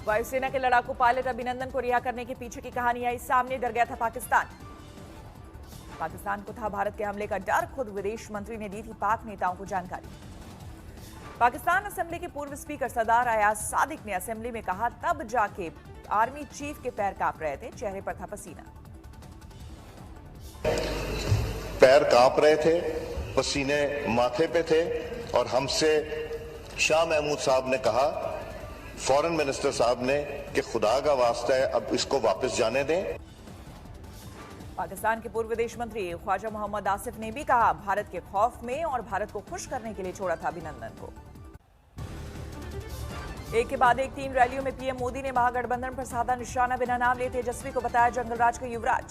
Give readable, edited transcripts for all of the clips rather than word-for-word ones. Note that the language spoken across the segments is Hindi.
वायुसेना के लड़ाकू पायलट अभिनंदन को रिहा करने के पीछे की कहानी आई सामने। डर गया था पाकिस्तान को था भारत के हमले का डर। खुद विदेश मंत्री ने दी थी पाक नेताओं को जानकारी। पाकिस्तान असेंबली के पूर्व स्पीकर सरदार अयाज सादिक ने असेंबली में कहा, तब जाके आर्मी चीफ के पैर कांप रहे थे, चेहरे पर था पसीना। पैर कांप रहे थे, पसीने माथे पे थे और हमसे शाह महमूद साहब ने कहा, फॉरेन मिनिस्टर साहब ने, कि खुदा का वास्ता है अब इसको वापस जाने दें। पाकिस्तान के पूर्व विदेश मंत्री ख्वाजा मोहम्मद आसिफ ने भी कहा, भारत के खौफ में और भारत को खुश करने के लिए छोड़ा था अभिनंदन को। एक के बाद एक 3 रैलियों में पीएम मोदी ने महागठबंधन पर साधा निशाना। बिना नाम लिए तेजस्वी को बताया जंगलराज का युवराज।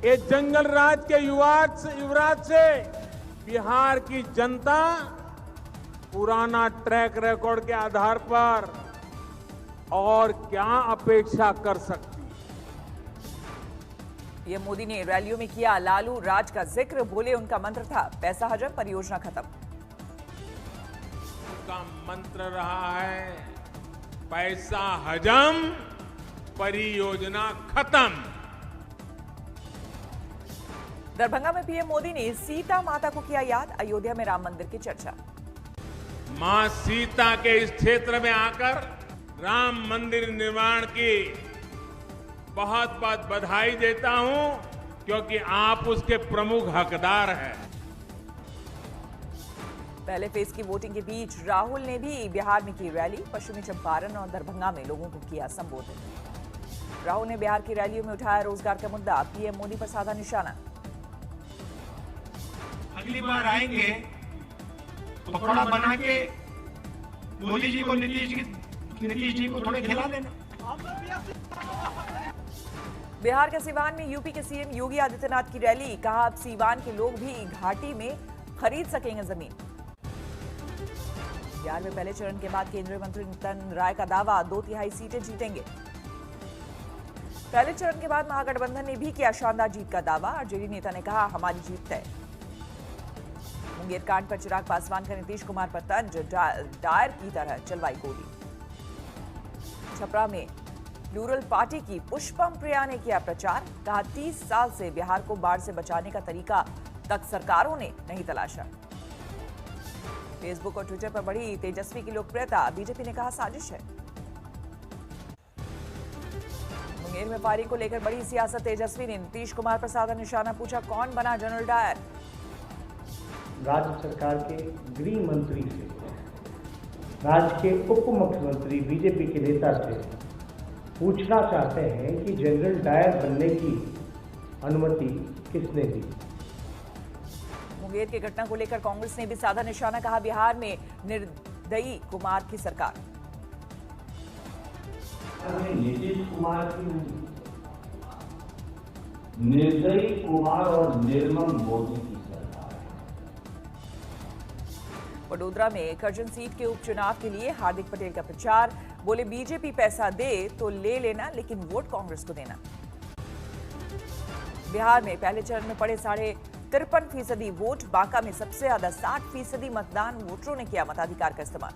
ये जंगलराज के युवराज से बिहार की जनता पुराना ट्रैक रिकॉर्ड के आधार पर और क्या अपेक्षा कर सकती। पीएम मोदी ने रैलियों में किया लालू राज का जिक्र। बोले, उनका मंत्र था पैसा हजम, परियोजना खत्म। उनका मंत्र रहा है पैसा हजम, परियोजना खत्म। दरभंगा में पीएम मोदी ने सीता माता को किया याद। अयोध्या में राम मंदिर की चर्चा। मां सीता के इस क्षेत्र में आकर राम मंदिर निर्माण की बहुत बहुत बधाई देता हूं, क्योंकि आप उसके प्रमुख हकदार हैं। पहले फेज की वोटिंग के बीच राहुल ने भी बिहार में की रैली। पश्चिमी चंपारण और दरभंगा में लोगों को किया संबोधित। राहुल ने बिहार की रैलियों में उठाया रोजगार का मुद्दा। पीएम मोदी पर साधा निशाना। अगली बार आएंगे पकौड़ा बना के मोदी जी को, नीतीश जी को थोड़े खिला देना। बिहार के सीवान में यूपी के सीएम योगी आदित्यनाथ की रैली। कहा, अब सीवान के लोग भी घाटी में खरीद सकेंगे जमीन। बिहार में पहले चरण के बाद केंद्रीय मंत्री नितिन राय का दावा, 2/3 सीटें जीतेंगे। पहले चरण के बाद महागठबंधन ने भी किया शानदार जीत का दावा। आरजेडी नेता ने कहा, हमारी जीत तय। मुंगेर कांड पर चिराग पासवान का नीतीश कुमार पर तंज, डायर की तरह चलवाई गोली। छपरा में प्लूरल पार्टी की पुष्पम प्रिया ने किया प्रचार। कहा, 30 साल से बिहार को बाढ़ से बचाने का तरीका तक सरकारों ने नहीं तलाशा। फेसबुक और ट्विटर पर बढ़ी तेजस्वी की लोकप्रियता। बीजेपी ने कहा, साजिश है। मुंगेर में फायरिंग को लेकर बड़ी सियासत। तेजस्वी ने नीतीश कुमार पर साधा निशाना। पूछा, कौन बना जनरल डायर। राज्य सरकार के गृह मंत्री से, राज्य के उप मुख्यमंत्री बीजेपी के नेता से पूछना चाहते हैं कि जनरल डायर बनने की अनुमति किसने दी। मुंगेर की घटना को लेकर कांग्रेस ने भी साधा निशाना। कहा, बिहार में निर्दयी कुमार की सरकार। नीतीश कुमार की नहीं, निर्दयी कुमार और निर्मम मोदी की सरकार है। वडोदरा में करजन सीट के उपचुनाव के लिए हार्दिक पटेल का प्रचार। बोले, बीजेपी पैसा दे तो ले लेना, लेकिन वोट कांग्रेस को देना। बिहार में पहले चरण में पड़े 53.53% वोट। बांका में सबसे ज्यादा 60% मतदान वोटरों ने किया मताधिकार का इस्तेमाल।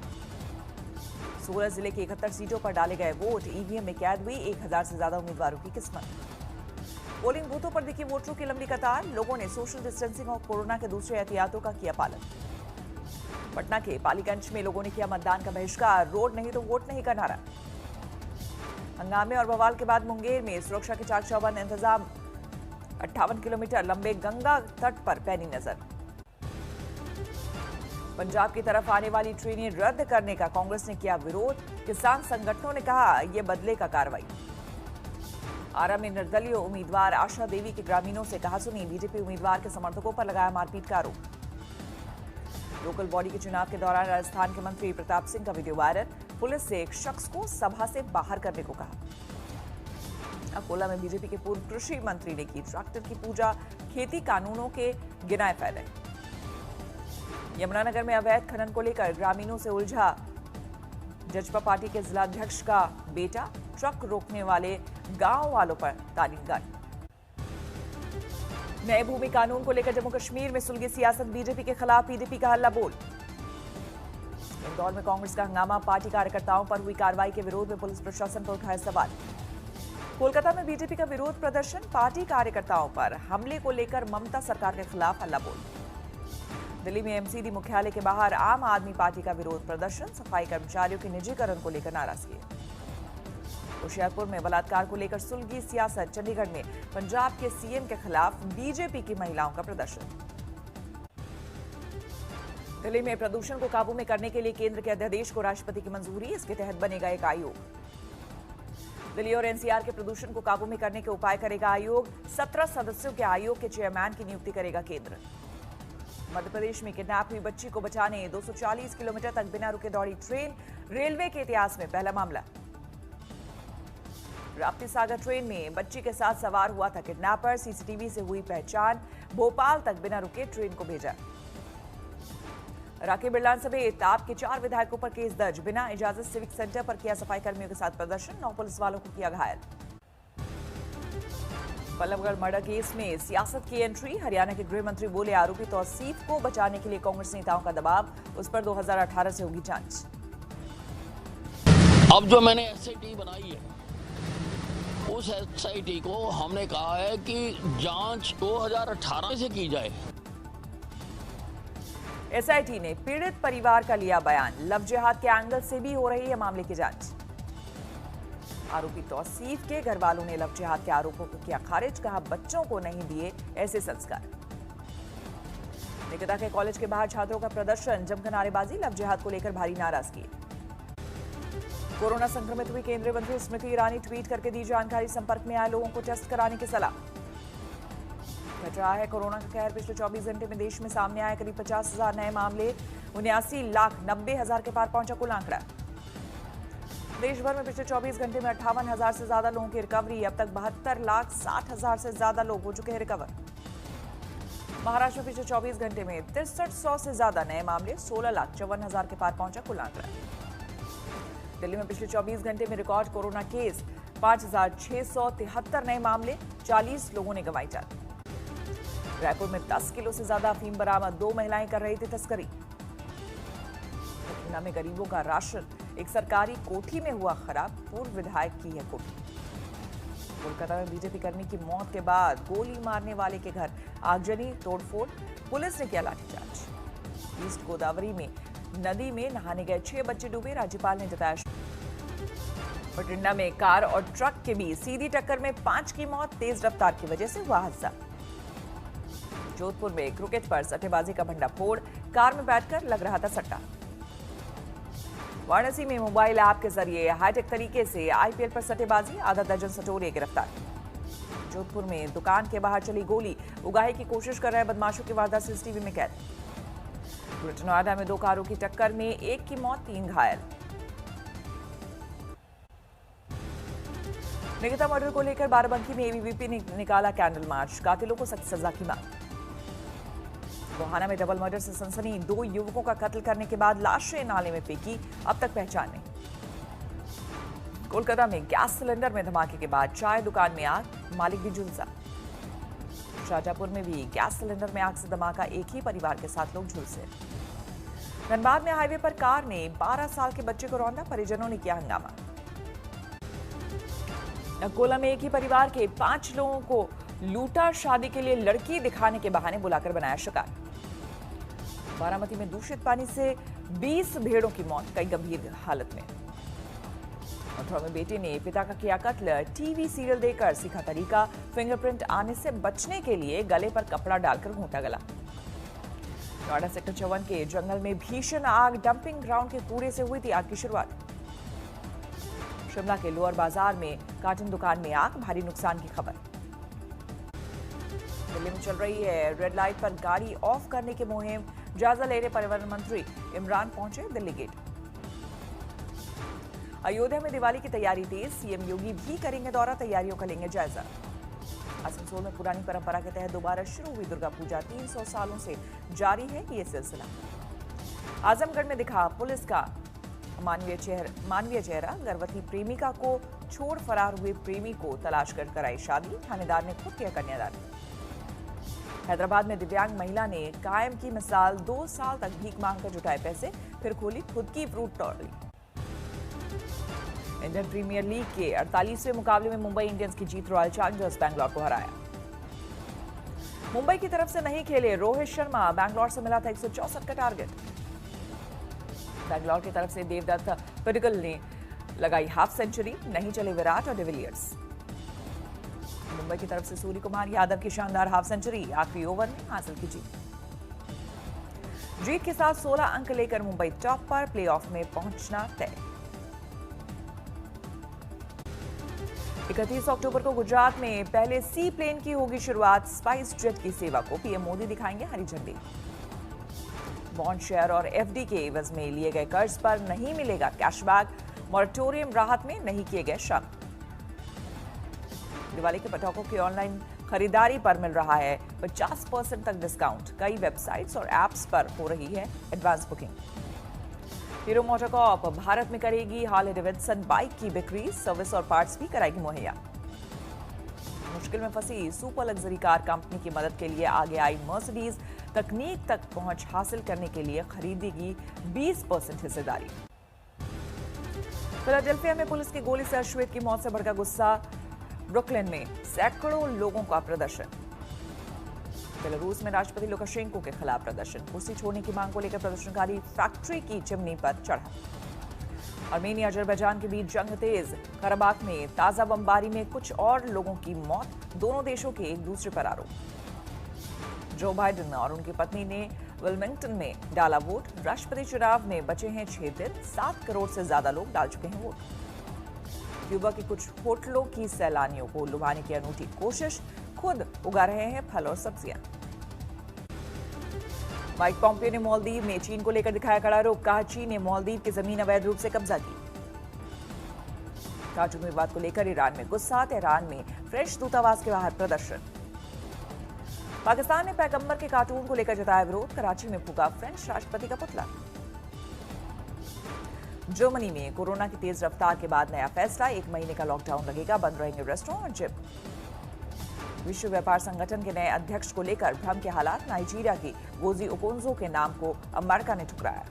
16 जिले की 71 सीटों पर डाले गए वोट। ईवीएम में कैद हुई 1000 से ज्यादा उम्मीदवारों की किस्मत। पोलिंग बूथों पर दिखी वोटरों की लंबी कतार। लोगों ने सोशल डिस्टेंसिंग और कोरोना के दूसरे एहतियातों का किया पालन। पटना के पालीगंज में लोगों ने किया मतदान का बहिष्कार। रोड नहीं तो वोट नहीं का नारा। हंगामे और बवाल के बाद मुंगेर में सुरक्षा के चाक चौबंद इंतजाम। 58 किलोमीटर लंबे गंगा तट पर पैनी नजर। पंजाब की तरफ आने वाली ट्रेनें रद्द करने का कांग्रेस ने किया विरोध। किसान संगठनों ने कहा, यह बदले का कार्रवाई। आरा में निर्दलीय उम्मीदवार आशा देवी के ग्रामीणों से कहा सुनी। बीजेपी उम्मीदवार के समर्थकों पर लगाया मारपीट का आरोप। लोकल बॉडी के चुनाव के दौरान राजस्थान के मंत्री प्रताप सिंह का वीडियो वायरल। पुलिस से एक शख्स को सभा से बाहर करने को कहा। अकोला में बीजेपी के पूर्व कृषि मंत्री ने की ट्रैक्टर की पूजा। खेती कानूनों के गिनाए फायदे। यमुनानगर में अवैध खनन को लेकर ग्रामीणों से उलझा जजपा पार्टी के जिलाध्यक्ष का बेटा। ट्रक रोकने वाले गांव वालों पर तारीफगान। नए भूमि कानून को लेकर जम्मू कश्मीर में सुलगी सियासत। बीजेपी के खिलाफ पीडीपी का हल्ला बोल। इंदौर में कांग्रेस का हंगामा, पार्टी कार्यकर्ताओं पर हुई कार्रवाई के विरोध में पुलिस प्रशासन पर उठाए सवाल। कोलकाता में बीजेपी का विरोध प्रदर्शन, पार्टी कार्यकर्ताओं पर हमले को लेकर ममता सरकार के खिलाफ हल्लाबोल। दिल्ली में एमसीडी मुख्यालय के बाहर आम आदमी पार्टी का विरोध प्रदर्शन, सफाई कर्मचारियों के निजीकरण को लेकर नाराजगी। होशियारपुर में बलात्कार को लेकर सुलगी सियासत, चंडीगढ़ में पंजाब के सीएम के खिलाफ बीजेपी की महिलाओं का प्रदर्शन। दिल्ली में प्रदूषण को काबू में करने के लिए केंद्र के अध्यादेश को राष्ट्रपति की मंजूरी, इसके तहत बनेगा एक आयोग। दिल्ली और एनसीआर के प्रदूषण को काबू में करने के उपाय करेगा आयोग, 17 सदस्यों के आयोग के चेयरमैन की नियुक्ति करेगा केंद्र। मध्य प्रदेश में किडनैप हुई बच्ची को बचाने 240 किलोमीटर तक बिना रुके दौड़ी ट्रेन, रेलवे के इतिहास में पहला मामला। राप्ती सागर ट्रेन में बच्ची के साथ सवार हुआ था किडनैपर, सीसीटीवी से हुई पहचान, भोपाल तक बिना रुके ट्रेन को भेजा। राकेश बिरला समेत आप के 4 विधायकों पर केस दर्ज, बिना इजाजत सिविक सेंटर पर किया सफाई कर्मियों के साथ प्रदर्शन, 9 पुलिस वालों को किया घायल। बल्लभगढ़ मर्डर केस में सियासत की एंट्री, हरियाणा के गृह मंत्री बोले आरोपी तौसीफ को बचाने के लिए कांग्रेस नेताओं का दबाव, उस पर 2018 से होगी जांच। अब जो मैंने एसआईटी बनाई है, उस एसआईटी को हमने कहा है कि जांच 2018 से की जाए। एसआईटी ने पीड़ित परिवार का लिया बयान, लव जिहाद के एंगल से भी हो रही है मामले की जांच। आरोपी तौसीफ के घर वालों ने लव जिहाद के आरोपों को किया खारिज, कहा बच्चों को नहीं दिए ऐसे संस्कार। निकिता के कॉलेज के बाहर छात्रों का प्रदर्शन, जमकर नारेबाजी, लव जिहाद को लेकर भारी नाराजगी। कोरोना संक्रमित हुई केंद्रीय मंत्री स्मृति ईरानी ट्वीट करके दी जानकारी, संपर्क में आए लोगों को टेस्ट कराने की सलाह। घट रहा है कोरोना का कहर, पिछले 24 घंटे में देश में सामने आए करीब 50,000 नए मामले, 79,90,000 के पार पहुंचा कुल आंकड़ा। देश भर में पिछले 24 घंटे में 58,000 से ज्यादा लोगों की रिकवरी, अब तक 72,60,000 से ज्यादा लोग हो चुके हैं रिकवर। महाराष्ट्र में पिछले 24 घंटे में 6300 से ज्यादा नए मामले, 16,54,000 के पार पहुंचा कुल आंकड़ा। दिल्ली में पिछले 24 घंटे में रिकॉर्ड कोरोना केस, 5,673 नए मामले, 40 लोगों ने गंवाई जान। रायपुर में 10 किलो से ज्यादा अफीम बरामद, 2 महिलाएं कर रही थी तस्करी। पटना में गरीबों का राशन, एक सरकारी कोठी में हुआ खराब, पूर्व विधायक की है कोठी। कोलकाता में बीजेपी कर्मी की मौत के बाद गोली मारने वाले के घर आगजनी, तोड़फोड़, पुलिस ने किया लाठीचार्ज। ईस्ट गोदावरी में नदी में नहाने गए 6 बच्चे डूबे, राज्यपाल ने जताया। बठिंडा में कार और ट्रक के बीच सीधी टक्कर में 5 की मौत, तेज रफ्तार की वजह से हुआ हादसा। जोधपुर में क्रिकेट पर सट्टेबाजी का भंडाफोड़, कार में बैठकर लग रहा था सट्टा। वाराणसी में मोबाइल ऐप के जरिए हाईटेक तरीके से आईपीएल पर सट्टेबाजी, आधा दर्जन सटोरिये गिरफ्तार। जोधपुर में दुकान के बाहर चली गोली, उगाही की कोशिश कर रहे बदमाशों की वारदात सीसीटीवी में कैद। ग्रेटर नोएडा में 2 कारों की टक्कर में 1 की मौत, 3 घायल। निकिता मर्डर को लेकर बाराबंकी में एबीवीपी ने निकाला कैंडल मार्च, कातिलों को सख्त सजा की मांग। गोहाना में डबल मर्डर से सनसनी, 2 युवकों का कत्ल करने के बाद लाशें नाले में फेंकी, अब तक पहचान नहीं। कोलकाता में गैस सिलेंडर में धमाके के बाद चाय दुकान में आग, मालिक भी झुलसा। शाहजहांपुर में भी गैस सिलेंडर में आग से धमाका, एक ही परिवार के 7 लोग झुलसे। धनबाद में हाईवे पर कार ने 12 साल के बच्चे को रौंदा, परिजनों ने किया हंगामा। अकोला में एक ही परिवार के 5 लोगों को लूटा, शादी के लिए लड़की दिखाने के बहाने बुलाकर बनाया शिकार। बारामती में दूषित पानी से 20 भेड़ों की मौत, कई गंभीर हालत में। मथुरा में बेटे ने पिता का किया कत्ल, टीवी सीरियल देखकर सीखा तरीका, फिंगरप्रिंट आने से बचने के लिए गले पर कपड़ा डालकर घोंटा गला। नोएडा सेक्टर 54 के जंगल में भीषण आग, डंपिंग ग्राउंड के कूड़े से हुई थी आग की शुरुआत। शिमला के लोअर बाजार में कार्टन दुकान में आग, भारी नुकसान की खबर। दिल्ली में चल रही है रेड लाइट पर गाड़ी ऑफ करने की मुहिम, जायजा लेने परिवहन मंत्री इमरान पहुंचे दिल्ली गेट। अयोध्या में दिवाली की तैयारी तेज, सीएम योगी भी करेंगे दौरा, तैयारियों का लेंगे जायजा। आसनसोल में पुरानी परंपरा के तहत दोबारा शुरू हुई दुर्गा पूजा, 300 सालों से जारी है ये सिलसिला। आजमगढ़ में दिखा पुलिस का मानवीय चेहरा, गर्भवती प्रेमिका को छोड़ फरार हुए प्रेमी को तलाश कर कराई शादी, थानेदार ने खुद किया कन्यादान। हैदराबाद में दिव्यांग महिला ने कायम की मिसाल, 2 साल तक भीख मांगकर जुटाए पैसे, फिर खोली खुद की fruit trolley. Indian Premier League के 48वें मुकाबले में मुंबई इंडियंस की जीत, रॉयल चैलेंजर्स बैंगलोर को हराया। मुंबई की तरफ से नहीं खेले रोहित शर्मा, बैंगलोर से मिला था 164 का टारगेट। बैंगलोर की तरफ से देवदत्त पडिक्कल ने लगाई हाफ सेंचुरी, नहीं चले विराट और डिविलियर्स। मुंबई की तरफ से सूर्य कुमार यादव की शानदार हाफ सेंचुरी, आखिरी ओवर में हासिल की जीत के साथ 16 अंक लेकर मुंबई टॉप पर, प्लेऑफ में पहुंचना तय। 31 अक्टूबर को गुजरात में पहले सी प्लेन की होगी शुरुआत, स्पाइस जेट की सेवा को पीएम मोदी दिखाएंगे हरी झंडी। बॉन्ड शेयर और एफडी के एवज में लिए गए कर्ज पर नहीं मिलेगा कैशबैक, मॉरेटोरियम राहत में नहीं किए गए शामिल। दिवाली के पटाखों की ऑनलाइन खरीदारी पर मिल रहा है 50% तक डिस्काउंट, कई वेबसाइट्स और एप्स पर हो रही है advance booking. Hero MotoCorp Bharat में करेगी हार्ले डेविडसन बाइक की बिक्री, सर्विस और पार्ट्स भी कराएगी मुहैया। मुश्किल में फंसी सुपर लग्जरी कार कंपनी की मदद के लिए आगे आई मर्सिडीज, तकनीक तक पहुंच हासिल करने के लिए खरीदेगी 20% हिस्सेदारी। फिलाडेल्फिया में पुलिस की गोली से अश्वेत की मौत से भड़का गुस्सा, ब्रुकलिन में सैकड़ों लोगों का प्रदर्शन। बेलारूस में राष्ट्रपति लुकाशेंको के खिलाफ प्रदर्शन, कुर्सी छोड़ने की मांग को लेकर प्रदर्शनकारी फैक्ट्री की चिमनी पर चढ़ा। आर्मेनिया अजरबैजान के बीच जंग तेज, कराबाख में ताजा बमबारी में कुछ और लोगों की मौत, दोनों देशों के एक दूसरे पर आरोप। जो बाइडेन और उनकी पत्नी ने विल्मिंगटन में डाला वोट, राष्ट्रपति चुनाव में बचे हैं 6 दिन, 7 करोड़ से ज्यादा लोग डाल चुके हैं वोट। क्यूबा के कुछ होटलों की सैलानियों को लुभाने की अनूठी कोशिश, खुद उगा रहे हैं फल और सब्जियां। माइक पॉम्पियो ने मालदीव में चीन को लेकर दिखाया कड़ा रुख, कहा चीन ने मालदीव की जमीन अवैध रूप से कब्जा की। काशमीर विवाद को लेकर ईरान में गुस्सा, तेहरान में फ्रेंच दूतावास के बाहर प्रदर्शन। पाकिस्तान ने पैगंबर के कार्टून को लेकर जताया विरोध, कराची में फूका फ्रेंच राष्ट्रपति का पुतला। जर्मनी में कोरोना की तेज रफ्तार के बाद नया फैसला, 1 महीने का लॉकडाउन लगेगा, बंद रहेंगे रेस्टोरेंट और जिम। विश्व व्यापार संगठन के नए अध्यक्ष को लेकर भ्रम के हालात, नाइजीरिया की गोजी ओकोंजो के नाम को अमेरिका ने ठुकराया।